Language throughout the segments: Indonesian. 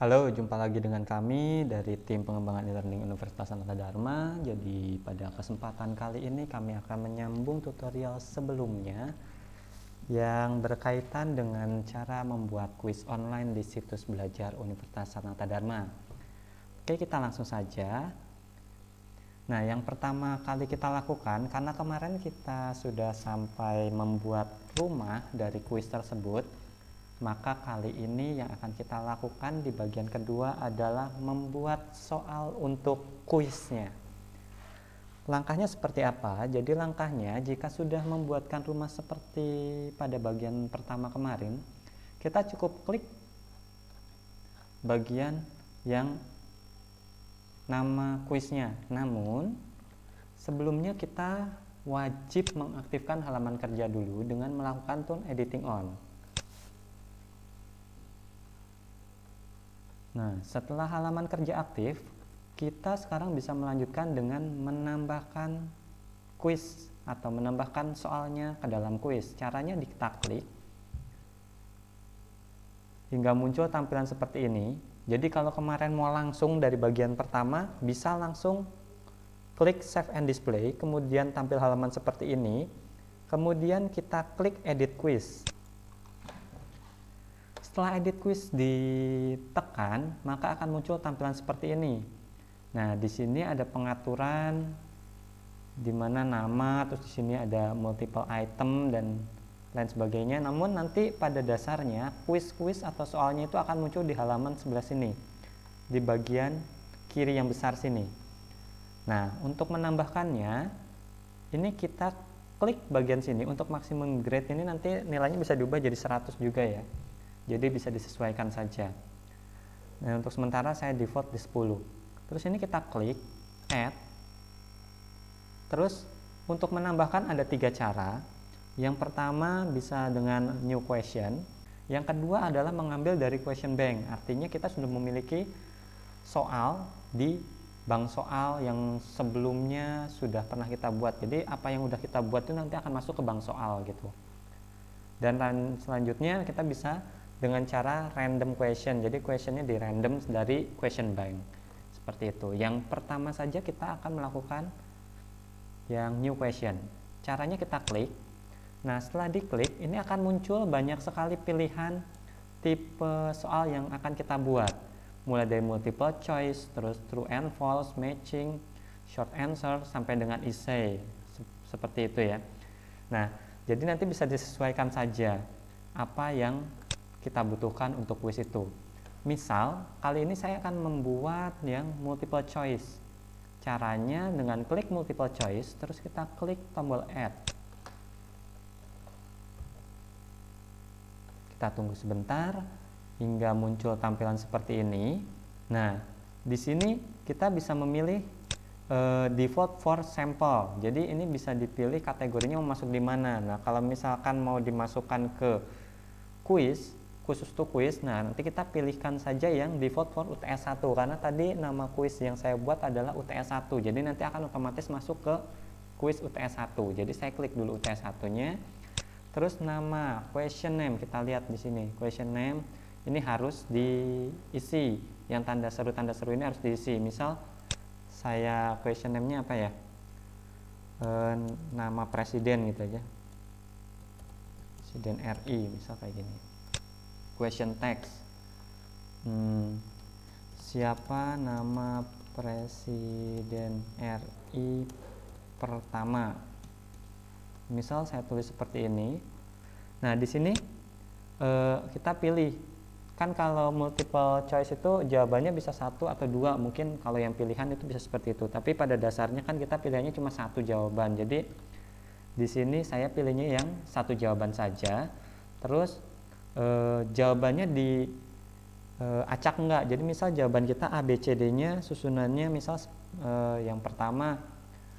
Halo, jumpa lagi dengan kami dari tim pengembangan e-learning Universitas Sanata Dharma. Jadi pada kesempatan kali ini kami akan menyambung tutorial sebelumnya yang berkaitan dengan cara membuat kuis online di situs belajar Universitas Sanata Dharma. Oke, kita langsung saja. Nah, yang pertama kali kita lakukan, karena kemarin kita sudah sampai membuat rumah dari kuis tersebut, maka kali ini yang akan kita lakukan di bagian kedua adalah membuat soal untuk kuisnya. Langkahnya seperti apa? Jadi langkahnya jika sudah membuatkan rumah seperti pada bagian pertama kemarin, kita cukup klik bagian yang nama kuisnya. Namun sebelumnya kita wajib mengaktifkan halaman kerja dulu dengan melakukan turn editing on. Nah, setelah halaman kerja aktif, kita sekarang bisa melanjutkan dengan menambahkan kuis atau menambahkan soalnya ke dalam kuis. Caranya kita klik hingga muncul tampilan seperti ini. Jadi kalau kemarin mau langsung dari bagian pertama, bisa langsung klik Save and Display, kemudian tampil halaman seperti ini. Kemudian kita klik Edit Quiz. Setelah edit quiz ditekan, maka akan muncul tampilan seperti ini. Nah, di sini ada pengaturan di mana nama, terus di sini ada multiple item dan lain sebagainya. Namun nanti pada dasarnya kuis-kuis atau soalnya itu akan muncul di halaman sebelah sini, di bagian kiri yang besar sini. Nah, untuk menambahkannya, ini kita klik bagian sini. Untuk maksimum grade ini nanti nilainya bisa diubah jadi 100 juga ya. Jadi bisa disesuaikan saja. Nah, untuk sementara saya default di 10. Terus ini kita klik add. Terus untuk menambahkan ada 3 cara. Yang pertama bisa dengan new question. Yang kedua adalah mengambil dari question bank. Artinya kita sudah memiliki soal di bank soal yang sebelumnya sudah pernah kita buat. Jadi apa yang sudah kita buat itu nanti akan masuk ke bank soal gitu. Dan selanjutnya kita bisa dengan cara random question. Jadi questionnya di random dari question bank. Seperti itu. Yang pertama saja kita akan melakukan yang new question. Caranya kita klik. Nah, setelah diklik, ini akan muncul banyak sekali pilihan tipe soal yang akan kita buat. Mulai dari multiple choice, terus true and false, matching, short answer, sampai dengan essay. Seperti itu ya. Nah, jadi nanti bisa disesuaikan saja apa yang kita butuhkan untuk kuis itu. Misal, kali ini saya akan membuat yang multiple choice. Caranya dengan klik multiple choice, terus kita klik tombol add. Kita tunggu sebentar hingga muncul tampilan seperti ini. Nah, di sini kita bisa memilih default for sample. Jadi ini bisa dipilih kategorinya mau masuk di mana. Nah, kalau misalkan mau dimasukkan ke kuis, khusus untuk kuis, nah nanti kita pilihkan saja yang default for UTS 1 karena tadi nama kuis yang saya buat adalah UTS 1. Jadi nanti akan otomatis masuk ke kuis UTS 1. Jadi saya klik dulu UTS 1-nya. Terus nama, question name, kita lihat di sini. Question name ini harus diisi. Yang tanda seru ini harus diisi. Misal saya question name-nya apa ya? Nama presiden gitu aja. Presiden RI, misal kayak gini. Question text. Siapa nama presiden RI pertama? Misal saya tulis seperti ini. Nah, di sini kita pilih. Kan kalau multiple choice itu jawabannya bisa 1 atau 2. Mungkin kalau yang pilihan itu bisa seperti itu. Tapi pada dasarnya kan kita pilihannya cuma 1 jawaban. Jadi di sini saya pilihnya yang 1 jawaban saja. Terus jawabannya di acak enggak. Jadi misal jawaban kita A, B, C, D-nya susunannya misal yang pertama,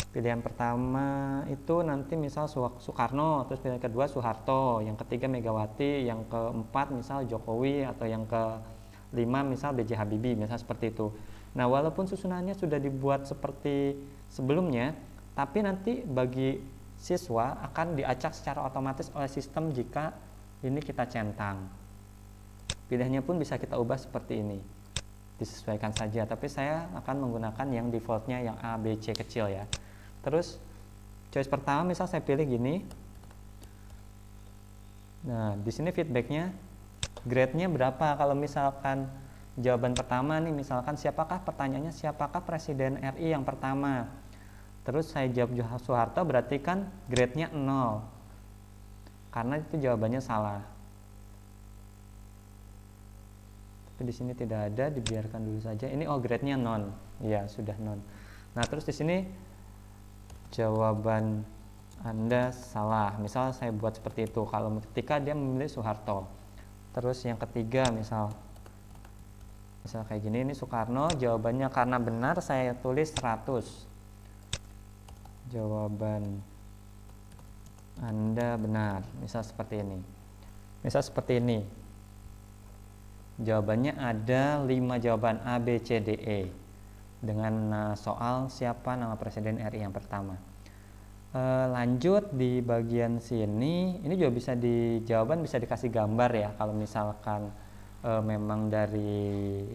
pilihan pertama itu nanti misal Soekarno, terus pilihan kedua Soeharto, yang ketiga Megawati, yang keempat misal Jokowi, atau yang kelima misal B.J. Habibie, misal seperti itu. Nah, walaupun susunannya sudah dibuat seperti sebelumnya, tapi nanti bagi siswa akan diacak secara otomatis oleh sistem jika ini kita centang. Pilihannya pun bisa kita ubah seperti ini. disesuaikan saja, tapi saya akan menggunakan yang defaultnya yang A, B, C kecil ya. Terus choice pertama misal saya pilih gini. Nah, di sini feedbacknya grade-nya berapa. Kalau misalkan jawaban pertama nih, misalkan pertanyaannya siapakah Presiden RI yang pertama, terus saya jawab Soeharto, berarti kan grade-nya 0 karena itu jawabannya salah. Tapi di sini tidak ada, dibiarkan dulu saja. Ini grade-nya non, ya sudah non. Nah, terus di sini jawaban Anda salah. Misal saya buat seperti itu kalau ketika dia memilih Soeharto. Terus yang ketiga misal kayak gini, ini Soekarno, jawabannya karena benar saya tulis 100. Jawaban Anda benar. Misal seperti ini. Jawabannya ada 5 jawaban A, B, C, D, E dengan soal siapa nama Presiden RI yang pertama. Lanjut di bagian sini, ini juga bisa jawaban bisa dikasih gambar ya. Kalau misalkan memang dari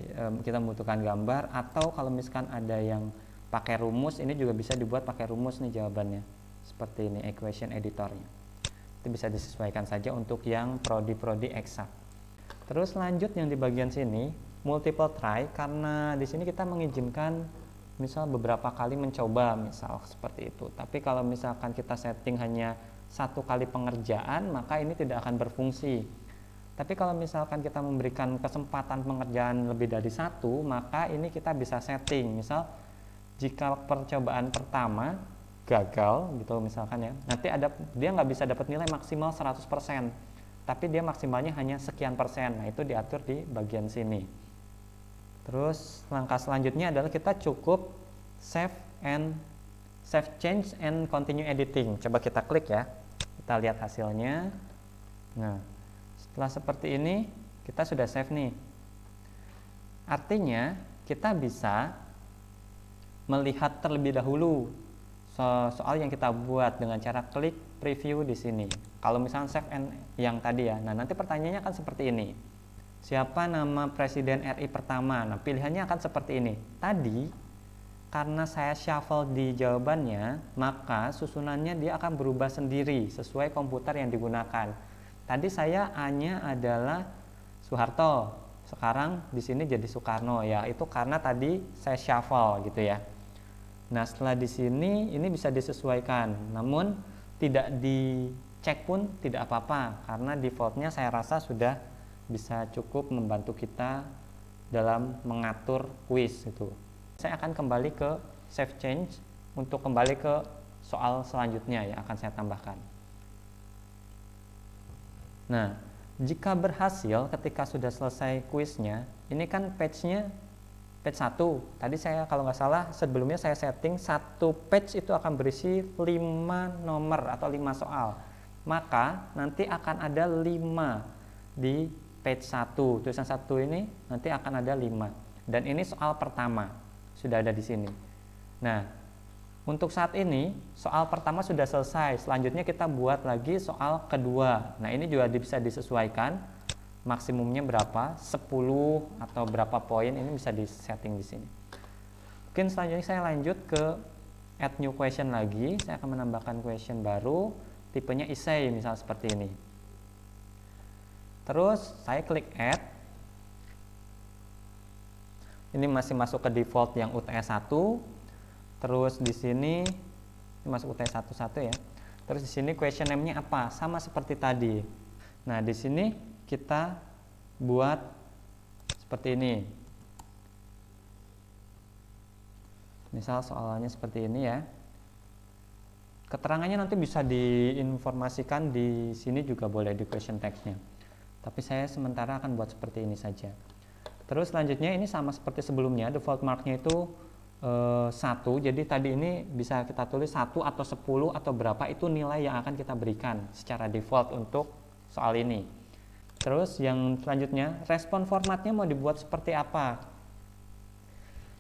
kita membutuhkan gambar, atau kalau misalkan ada yang pakai rumus, ini juga bisa dibuat pakai rumus nih jawabannya. Seperti ini equation editornya. Itu bisa disesuaikan saja untuk yang prodi eksak. Terus lanjut yang di bagian sini multiple try, karena di sini kita mengizinkan misal beberapa kali mencoba, misal seperti itu. Tapi kalau misalkan kita setting hanya 1 kali pengerjaan, maka ini tidak akan berfungsi. Tapi kalau misalkan kita memberikan kesempatan pengerjaan lebih dari 1, maka ini kita bisa setting. Misal jika percobaan pertama gagal gitu misalkan ya, nanti dia nggak bisa dapat nilai maksimal 100%, tapi dia maksimalnya hanya sekian persen. Nah, itu diatur di bagian sini. Terus langkah selanjutnya adalah kita cukup save change and continue editing. Coba kita klik ya, kita lihat hasilnya. Nah, setelah seperti ini kita sudah save nih. Artinya kita bisa melihat terlebih dahulu soal yang kita buat dengan cara klik preview di sini. Kalau misalnya save and yang tadi ya, nah nanti pertanyaannya akan seperti ini. Siapa nama Presiden RI pertama? Nah, pilihannya akan seperti ini. Tadi karena saya shuffle di jawabannya, maka susunannya dia akan berubah sendiri sesuai komputer yang digunakan. Tadi saya A-nya adalah Soeharto, sekarang di sini jadi Soekarno ya. Itu karena tadi saya shuffle gitu ya. Nah, setelah di sini ini bisa disesuaikan, namun tidak dicek pun tidak apa-apa karena defaultnya saya rasa sudah bisa cukup membantu kita dalam mengatur kuis itu. Saya akan kembali ke save change untuk kembali ke soal selanjutnya yang akan saya tambahkan. Nah, jika berhasil ketika sudah selesai kuisnya, ini kan page-nya page 1. Tadi saya kalau nggak salah sebelumnya saya setting 1 page itu akan berisi 5 nomor atau 5 soal. Maka nanti akan ada 5 di page 1. Tulisan 1 ini nanti akan ada 5. Dan ini soal pertama sudah ada di sini. Nah, untuk saat ini soal pertama sudah selesai. Selanjutnya kita buat lagi soal kedua. Nah, ini juga bisa disesuaikan maksimumnya berapa, 10 atau berapa poin, ini bisa disetting di sini. Mungkin selanjutnya saya lanjut ke add new question lagi. Saya akan menambahkan question baru, tipenya essay misal seperti ini. Terus saya klik add. Ini masih masuk ke default yang UTS 1. Terus di sini masuk UTS 1 ya. Terus di sini question name-nya apa? Sama seperti tadi. Nah, di sini kita buat seperti ini. Misal soalnya seperti ini ya. Keterangannya nanti bisa diinformasikan di sini juga boleh di question text-nya. Tapi saya sementara akan buat seperti ini saja. Terus selanjutnya ini sama seperti sebelumnya, default mark-nya itu 1. Jadi tadi ini bisa kita tulis 1 atau 10 atau berapa, itu nilai yang akan kita berikan secara default untuk soal ini. Terus yang selanjutnya, respon formatnya mau dibuat seperti apa?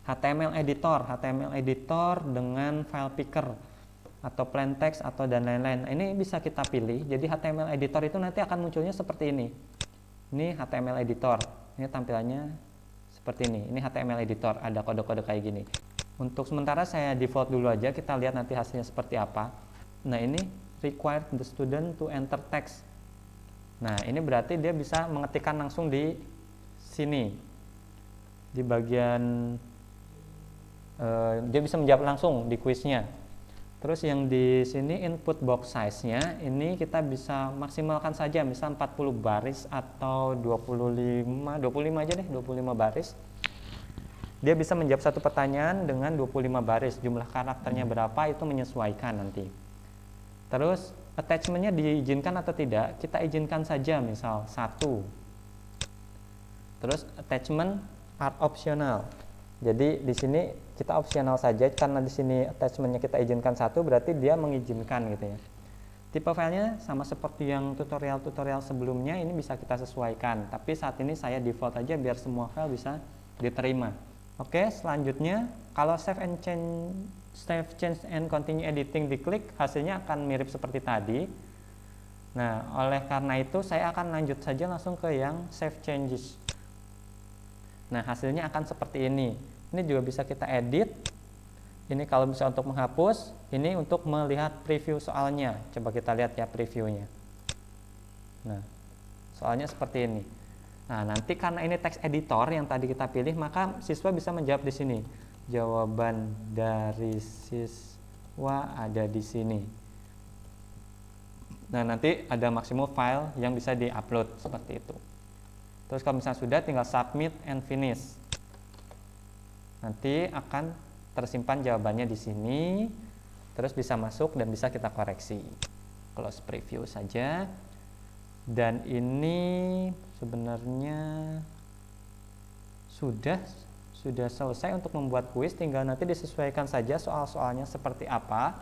HTML editor dengan file picker atau plain text atau dan lain-lain. Ini bisa kita pilih. Jadi HTML editor itu nanti akan munculnya seperti ini. Ini HTML editor. Ini tampilannya seperti ini. Ini HTML editor, ada kode-kode kayak gini. Untuk sementara saya default dulu aja, kita lihat nanti hasilnya seperti apa. Nah, ini require the student to enter text. Nah, ini berarti dia bisa mengetikkan langsung di sini, di bagian dia bisa menjawab langsung di kuisnya. Terus yang di sini input box size-nya ini kita bisa maksimalkan saja, misal 40 baris atau 25 aja deh, 25 baris. Dia bisa menjawab satu pertanyaan dengan 25 baris, jumlah karakternya berapa itu menyesuaikan nanti. Terus attachment-nya diizinkan atau tidak, kita izinkan saja, misal 1. Terus attachment are optional. Jadi di sini kita opsional saja, karena di sini attachment-nya kita izinkan 1, berarti dia mengizinkan gitu ya. Tipe filenya sama seperti yang tutorial-tutorial sebelumnya, ini bisa kita sesuaikan. Tapi saat ini saya default aja biar semua file bisa diterima. Oke, selanjutnya kalau save change and continue editing diklik, hasilnya akan mirip seperti tadi. Nah, oleh karena itu saya akan lanjut saja langsung ke yang save changes. Nah, hasilnya akan seperti ini. Ini juga bisa kita edit. Ini kalau bisa untuk menghapus, ini untuk melihat preview soalnya. Coba kita lihat ya previewnya. Nah, soalnya seperti ini. Nah, nanti karena ini text editor yang tadi kita pilih, maka siswa bisa menjawab di sini. Jawaban dari siswa ada di sini. Nah, nanti ada maksimum file yang bisa di-upload seperti itu. Terus kalau misalnya sudah, tinggal submit and finish. Nanti akan tersimpan jawabannya di sini, terus bisa masuk dan bisa kita koreksi. Close preview saja. Dan ini sebenarnya sudah selesai untuk membuat kuis, tinggal nanti disesuaikan saja soal-soalnya seperti apa.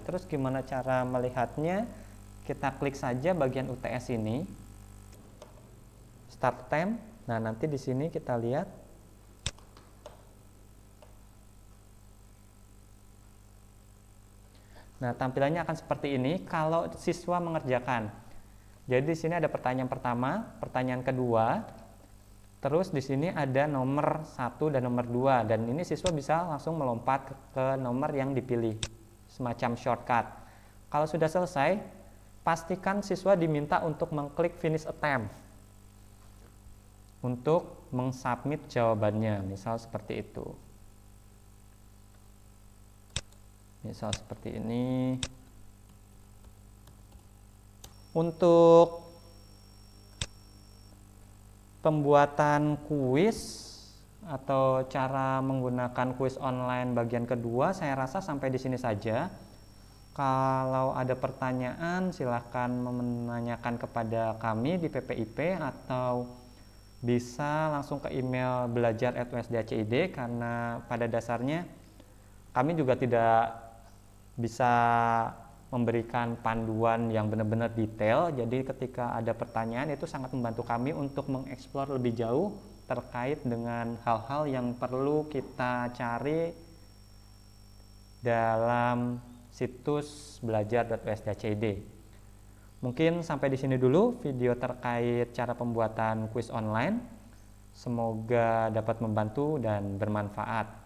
Terus gimana cara melihatnya? Kita klik saja bagian UTS ini. Start time. Nah, nanti di sini kita lihat Nah, tampilannya akan seperti ini kalau siswa mengerjakan. Jadi di sini ada pertanyaan pertama, pertanyaan kedua, terus di sini ada nomor 1 dan nomor 2, dan ini siswa bisa langsung melompat ke nomor yang dipilih, semacam shortcut. Kalau sudah selesai, pastikan siswa diminta untuk mengklik finish attempt untuk mengsubmit jawabannya, misal seperti itu. Misal seperti ini. Untuk pembuatan kuis atau cara menggunakan kuis online bagian kedua, saya rasa sampai di sini saja. Kalau ada pertanyaan, silahkan menanyakan kepada kami di PPIP atau bisa langsung ke email belajar@usda.id, karena pada dasarnya kami juga tidak bisa memberikan panduan yang benar-benar detail. Jadi ketika ada pertanyaan, itu sangat membantu kami untuk mengeksplor lebih jauh terkait dengan hal-hal yang perlu kita cari dalam situs belajar.usda.id. Mungkin sampai di sini dulu video terkait cara pembuatan kuis online. Semoga dapat membantu dan bermanfaat.